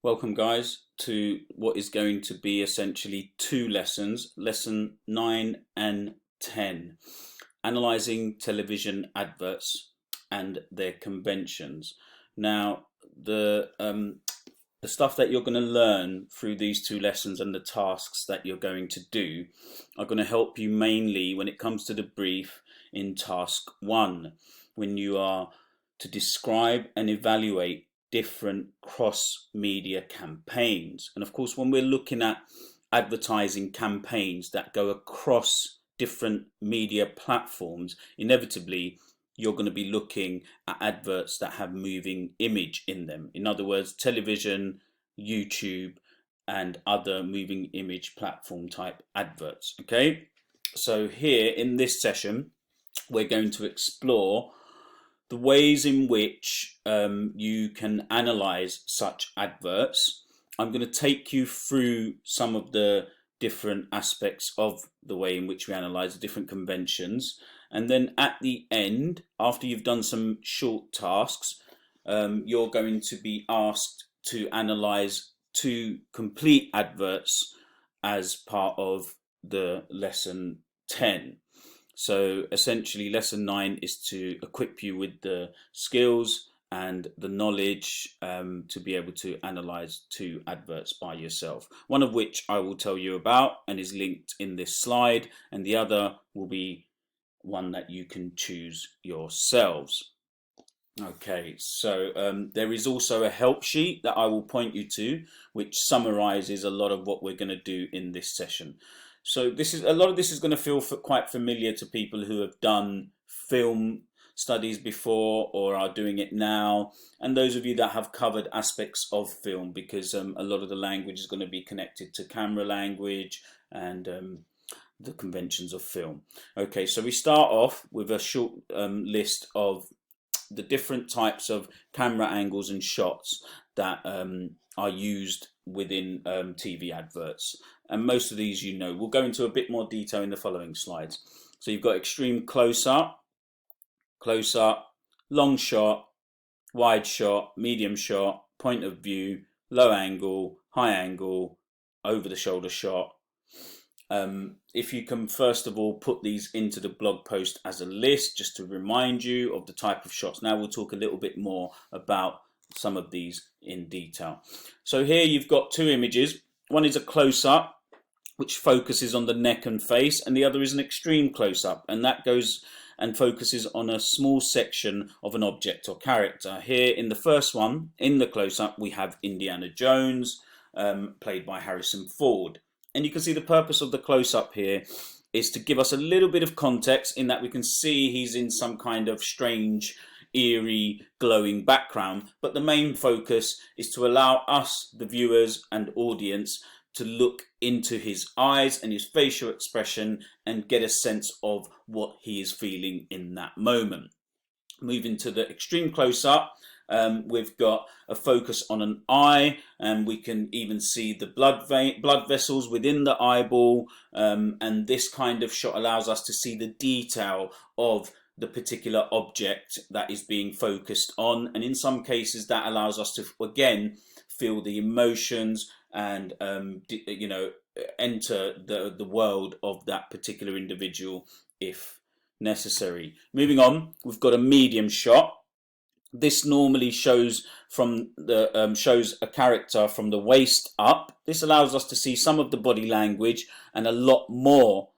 Welcome guys to what is going to be essentially two lessons, lesson 9 and 10, analyzing television adverts and their conventions. Now the stuff that you're going to learn through these two lessons and the tasks that you're going to do are going to help you mainly when it comes to the brief in task 1, when you are to describe and evaluate different cross-media campaigns. And of course, when we're looking at advertising campaigns that go across different media platforms, inevitably you're going to be looking at adverts that have moving image in them. In other words, television, YouTube, and other moving image platform type adverts. Okay, so here in this session, we're going to explore the ways in which you can analyze such adverts. I'm going to take you through some of the different aspects of the way in which we analyze the different conventions, and then at the end, after you've done some short tasks, you're going to be asked to analyze two complete adverts as part of the lesson 10. So essentially lesson 9 is to equip you with the skills and the knowledge to be able to analyze two adverts by yourself, one of which I will tell you about and is linked in this slide, and the other will be one that you can choose yourselves. Okay, so there is also a help sheet that I will point you to, which summarizes a lot of what we're going to do in this session. So a lot of this is going to feel quite familiar to people who have done film studies before or are doing it now, and those of you that have covered aspects of film, because a lot of the language is going to be connected to camera language and the conventions of film. Okay, so we start off with a short list of the different types of camera angles and shots that are used within TV adverts, and most of these you know. We'll go into a bit more detail in the following slides. So you've got extreme close-up, long shot, wide shot, medium shot, point of view, low angle, high angle, over the shoulder shot. If you can first of all put these into the blog post as a list, just to remind you of the type of shots. Now we'll talk a little bit more about some of these in detail. So here you've got two images. One is a close-up, which focuses on the neck and face, and the other is an extreme close-up, and that goes and focuses on a small section of an object or character. Here in the first one, in the close-up, we have Indiana Jones, played by Harrison Ford. And you can see the purpose of the close-up here is to give us a little bit of context, in that we can see he's in some kind of strange, eerie, glowing background. But the main focus is to allow us, the viewers and audience, to look into his eyes and his facial expression and get a sense of what he is feeling in that moment. Moving to the extreme close-up, we've got a focus on an eye, and we can even see the blood vessels within the eyeball, and this kind of shot allows us to see the detail of the particular object that is being focused on, and in some cases that allows us to again feel the emotions and enter the world of that particular individual if necessary. Moving on, we've got a medium shot. This normally shows shows a character from the waist up. This allows us to see some of the body language and a lot more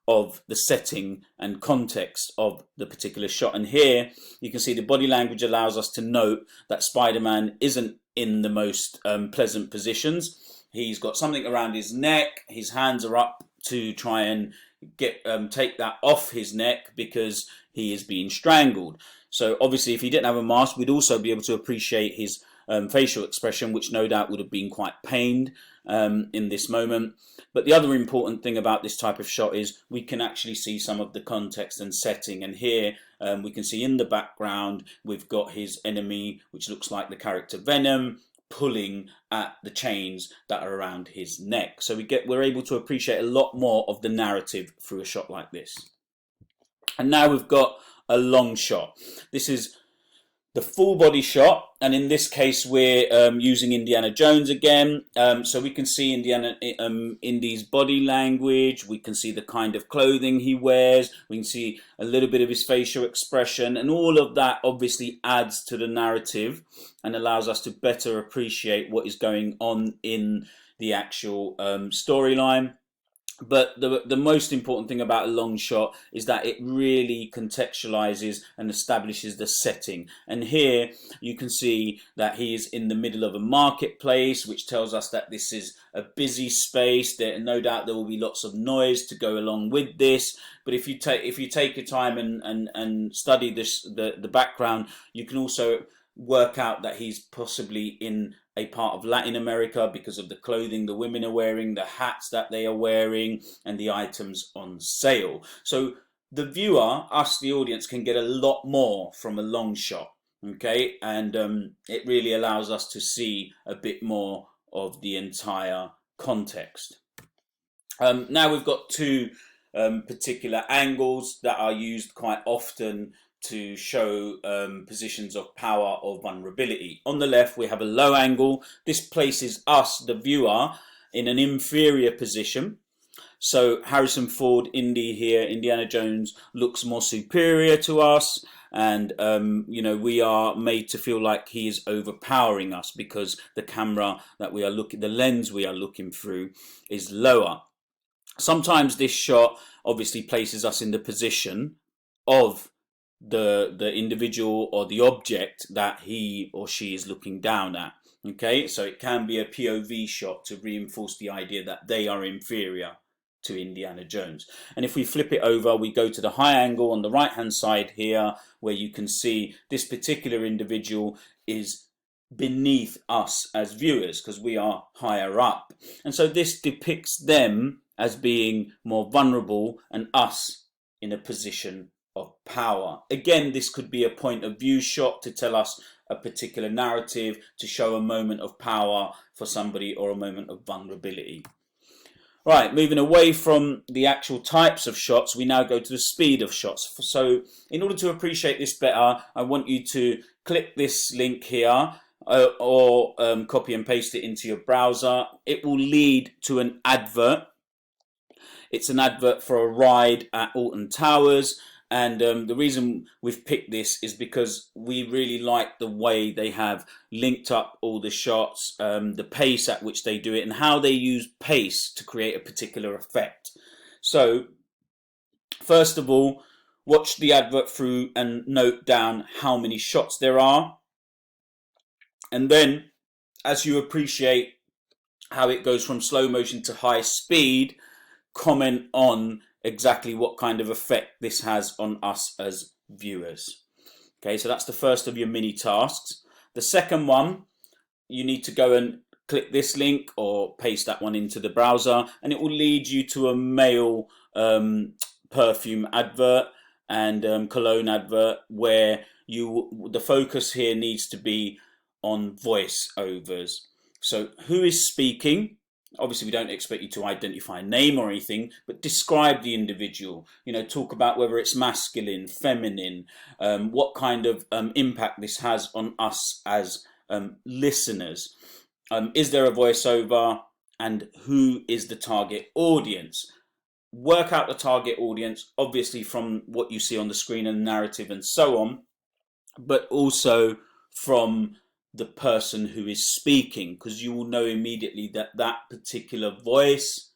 of the setting and context of the particular shot. And here you can see the body language allows us to note that Spider-Man isn't in the most pleasant positions. He's got something around his neck. His hands are up to try and take that off his neck because he is being strangled. So obviously if he didn't have a mask, we'd also be able to appreciate his facial expression, which no doubt would have been quite pained in this moment. But the other important thing about this type of shot is we can actually see some of the context and setting. And here we can see in the background we've got his enemy, which looks like the character Venom, pulling at the chains that are around his neck. So we're able to appreciate a lot more of the narrative through a shot like this. And now we've got a long shot. This is the full body shot, and in this case we're using Indiana Jones again, so we can see Indy's body language, we can see the kind of clothing he wears, we can see a little bit of his facial expression, and all of that obviously adds to the narrative and allows us to better appreciate what is going on in the actual storyline. But the most important thing about a long shot is that it really contextualizes and establishes the setting. And here you can see that he is in the middle of a marketplace, which tells us that this is a busy space. No doubt there will be lots of noise to go along with this. But if you take your time and study the background, you can also work out that he's possibly in a part of Latin America because of the clothing the women are wearing, the hats that they are wearing, and the items on sale. So the viewer, us the audience, can get a lot more from a long shot, okay? And it really allows us to see a bit more of the entire context. Now we've got two particular angles that are used quite often to show positions of power or vulnerability. On the left we have a low angle. This places us, the viewer, in an inferior position. So Harrison Ford, Indy here, Indiana Jones, looks more superior to us, and we are made to feel like he is overpowering us because the camera that we are looking, the lens we are looking through, is lower. Sometimes this shot obviously places us in the position of the individual or the object that he or she is looking down at. Okay, so it can be a POV shot to reinforce the idea that they are inferior to Indiana Jones. And if we flip it over, we go to the high angle on the right hand side here, where you can see this particular individual is beneath us as viewers because we are higher up, and so this depicts them as being more vulnerable and us in a position of power. Again, this could be a point of view shot to tell us a particular narrative, to show a moment of power for somebody or a moment of vulnerability. Right, moving away from the actual types of shots, we now go to the speed of shots. So in order to appreciate this better, I want you to click this link here or copy and paste it into your browser. It will lead to an advert. It's an advert for a ride at Alton Towers. And the reason we've picked this is because we really like the way they have linked up all the shots, the pace at which they do it, and how they use pace to create a particular effect. So, first of all, watch the advert through and note down how many shots there are. And then, as you appreciate how it goes from slow motion to high speed, comment on exactly what kind of effect this has on us as viewers. Okay, so that's the first of your mini tasks. The second one, you need to go and click this link or paste that one into the browser, and it will lead you to a male perfume advert and cologne advert where the focus here needs to be on voiceovers. So who is speaking? Obviously, we don't expect you to identify a name or anything, but describe the individual. Talk about whether it's masculine, feminine, what kind of impact this has on us as listeners. Is there a voiceover, and who is the target audience? Work out the target audience, obviously from what you see on the screen and narrative and so on, but also from the person who is speaking, because you will know immediately that that particular voice,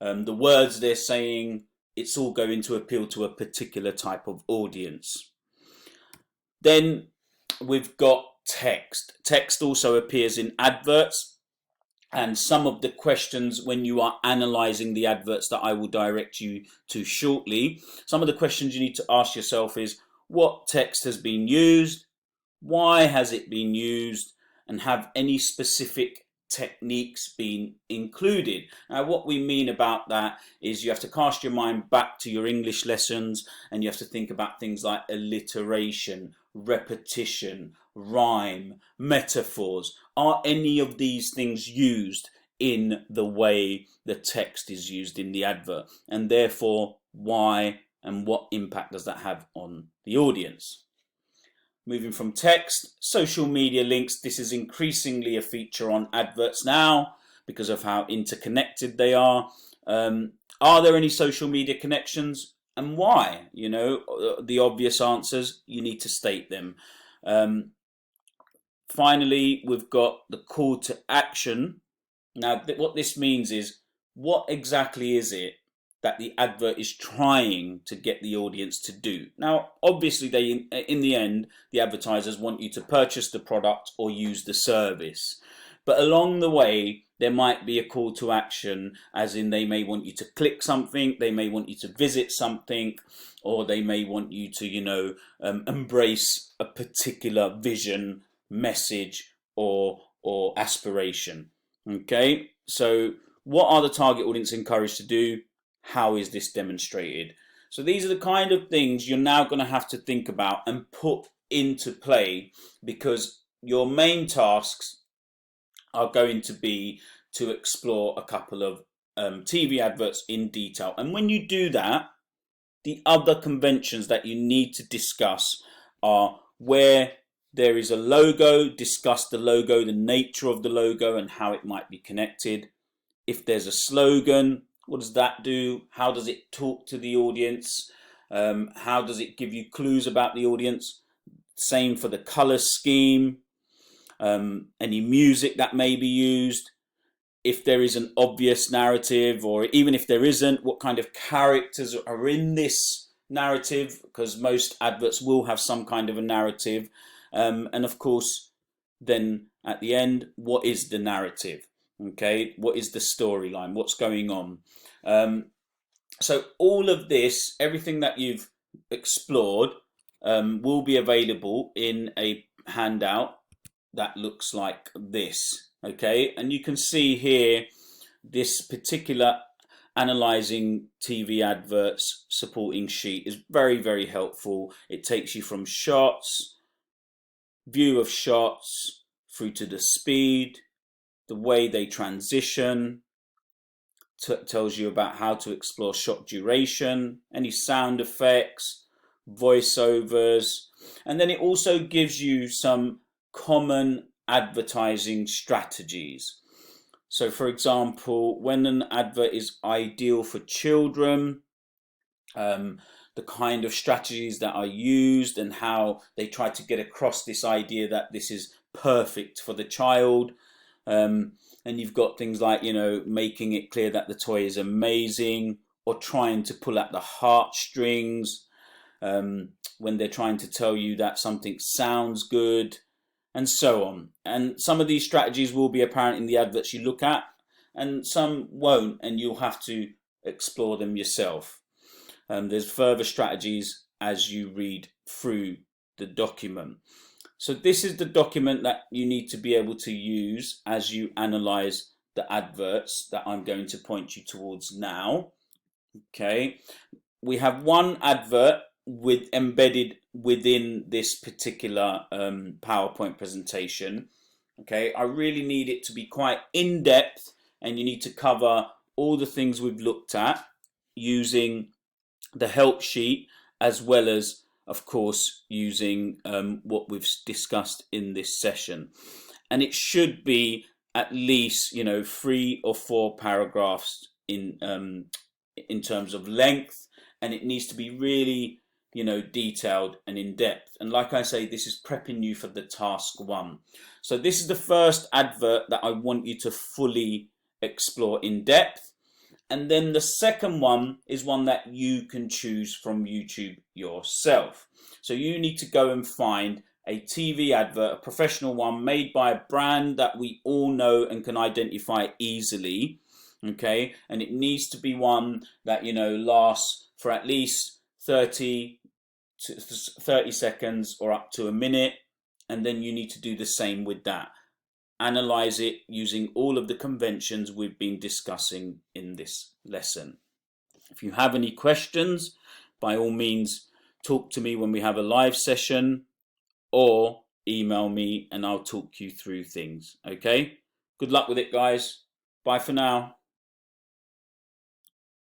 the words they're saying, it's all going to appeal to a particular type of audience. Then we've got text. Text also appears in adverts, and some of the questions when you are analysing the adverts that I will direct you to shortly, some of the questions you need to ask yourself is, what text has been used? Why has it been used, and have any specific techniques been included? Now, what we mean about that is you have to cast your mind back to your English lessons, and you have to think about things like alliteration, repetition, rhyme, metaphors. Are any of these things used in the way the text is used in the advert? And therefore, why and what impact does that have on the audience? moving from text, social media links. This is increasingly a feature on adverts now because of how interconnected they are. Are there any social media connections and why? You know, the obvious answers, you need to state them. Finally, we've got the call to action. Now, what this means is, what exactly is it that the advert is trying to get the audience to do? Now, obviously, in the end, the advertisers want you to purchase the product or use the service. But along the way, there might be a call to action, as in they may want you to click something, they may want you to visit something, or they may want you to, you know, embrace a particular vision, message, or aspiration. Okay, so what are the target audience encouraged to do? How is this demonstrated? So these are the kind of things you're now going to have to think about and put into play, because your main tasks are going to be to explore a couple of TV adverts in detail. And when you do that, the other conventions that you need to discuss are where there is a logo, discuss the logo, the nature of the logo and how it might be connected. If there's a slogan, what does that do? How does it talk to the audience? How does it give you clues about the audience? Same for the color scheme. Any music that may be used. If there is an obvious narrative, or even if there isn't, what kind of characters are in this narrative, because most adverts will have some kind of a narrative. And of course, then at the end, what is the narrative? Okay, what is the storyline? What's going on? So all of this, everything that you've explored, will be available in a handout that looks like this. Okay, and you can see here this particular analyzing TV adverts supporting sheet is very, very helpful. It takes you from shots, view of shots, through to the speed, the way they transition, tells you about how to explore shot duration, any sound effects, voiceovers, and then it also gives you some common advertising strategies. So for example, when an advert is ideal for children, the kind of strategies that are used and how they try to get across this idea that this is perfect for the child. And you've got things like, you know, making it clear that the toy is amazing, or trying to pull at the heartstrings, when they're trying to tell you that something sounds good, and so on. And some of these strategies will be apparent in the adverts you look at, and some won't, and you'll have to explore them yourself. There's further strategies as you read through the document. So this is the document that you need to be able to use as you analyze the adverts that I'm going to point you towards now. Okay, we have one advert embedded within this particular PowerPoint presentation. Okay, I really need it to be quite in-depth, and you need to cover all the things we've looked at using the help sheet, as well as, of course, using what we've discussed in this session. And it should be at least, you know, 3 or 4 paragraphs in terms of length, and it needs to be really, you know, detailed and in depth. And like I say, this is prepping you for the task 1. So this is the first advert that I want you to fully explore in depth. And then the second one is one that you can choose from YouTube yourself. So you need to go and find a TV advert, a professional one made by a brand that we all know and can identify easily. Okay, and it needs to be one that, you know, lasts for at least 30 seconds or up to a minute. And then you need to do the same with that. Analyze it using all of the conventions we've been discussing in this lesson. If you have any questions, by all means, talk to me when we have a live session, or email me and I'll talk you through things. Okay? Good luck with it, guys. Bye for now.